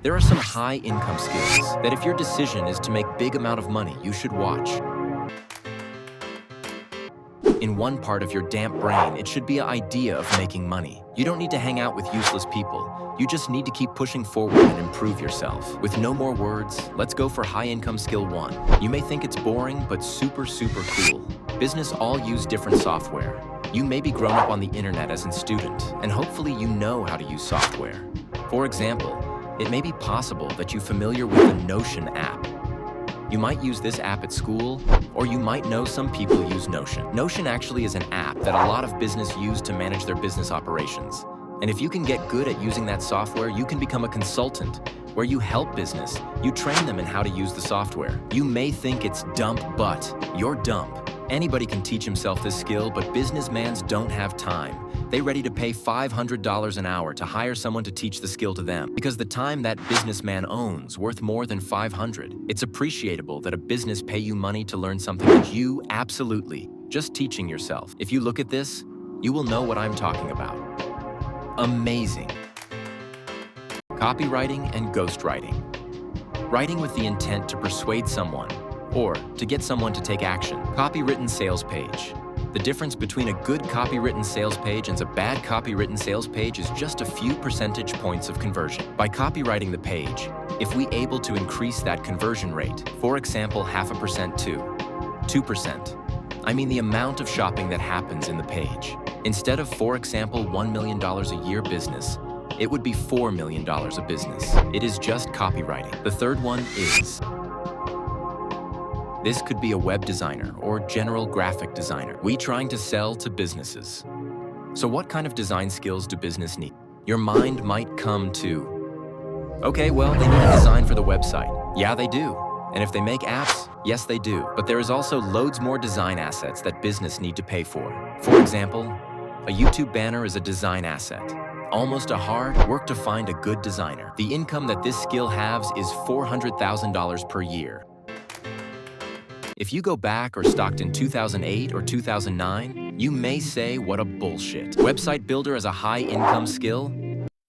There are some high-income skills that if your decision is to make big amount of money, you should watch. In one part of your damp brain, it should be an idea of making money. You don't need to hang out with useless people. You just need to keep pushing forward and improve yourself. With no more words, let's go for high-income skill 1. You may think it's boring, but super cool. Business all use different software. You may be grown up on the internet as a student, and hopefully you know how to use software. For example, it may be possible that you're familiar with the Notion app. You might use this app at school, or you might know some people use Notion. Notion actually is an app that a lot of business use to manage their business operations. And if you can get good at using that software, you can become a consultant, where you help business. You train them in how to use the software. You may think it's dump, but you're dump. Anybody can teach himself this skill, but businessmans don't have time. They're ready to pay $500 an hour to hire someone to teach the skill to them, because the time that businessman owns worth more than $500. It's appreciable that a business pay you money to learn something that you absolutely just teaching yourself. If you look at this, you will know what I'm talking about. Amazing. Copywriting and ghostwriting. Writing with the intent to persuade someone or to get someone to take action. Copywritten sales page. The difference between a good copywritten sales page and a bad copywritten sales page is just a few percentage points of conversion. By copywriting the page, if we able to increase that conversion rate, for example, 0.5% to 2%, I mean the amount of shopping that happens in the page. Instead of, for example, $1 million a year business, it would be $4 million a business. It is just copywriting. The third one is this could be a web designer or general graphic designer. We trying to sell to businesses. So what kind of design skills do business need? Your mind might come to, okay, well, they need a design for the website. Yeah, they do. And if they make apps, yes, they do. But there is also loads more design assets that business need to pay for. For example, a YouTube banner is a design asset. Almost a hard work to find a good designer. The income that this skill has is $400,000 per year. If you go back or stocked in 2008 or 2009, you may say, what a bullshit. Website builder as a high-income skill?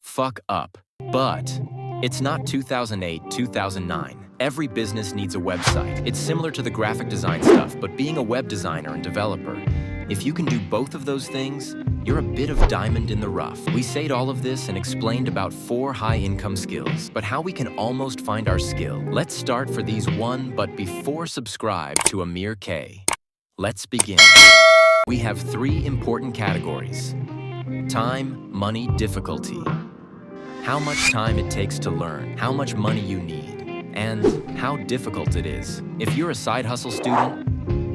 Fuck up. But it's not 2008, 2009. Every business needs a website. It's similar to the graphic design stuff, but being a web designer and developer, if you can do both of those things, you're a bit of diamond in the rough. We said all of this and explained about 4 high-income skills, but how we can almost find our skill. Let's start for these one, but before subscribe to Amir K. Let's begin. We have 3 important categories: time, money, difficulty. How much time it takes to learn, how much money you need, and how difficult it is. If you're a side hustle student,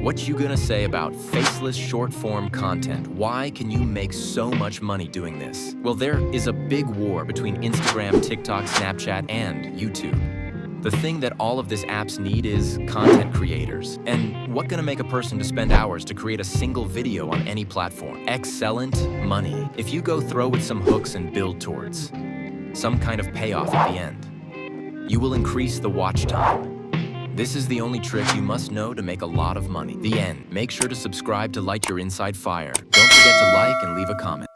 what you gonna say about faceless short-form content? Why can you make so much money doing this? Well, there is a big war between Instagram, TikTok, Snapchat, and YouTube. The thing that all of these apps need is content creators. And what gonna make a person to spend hours to create a single video on any platform? Excellent money. If you go throw with some hooks and build towards some kind of payoff at the end, you will increase the watch time. This is the only trick you must know to make a lot of money. The end. Make sure to subscribe to light your inside fire. Don't forget to like and leave a comment.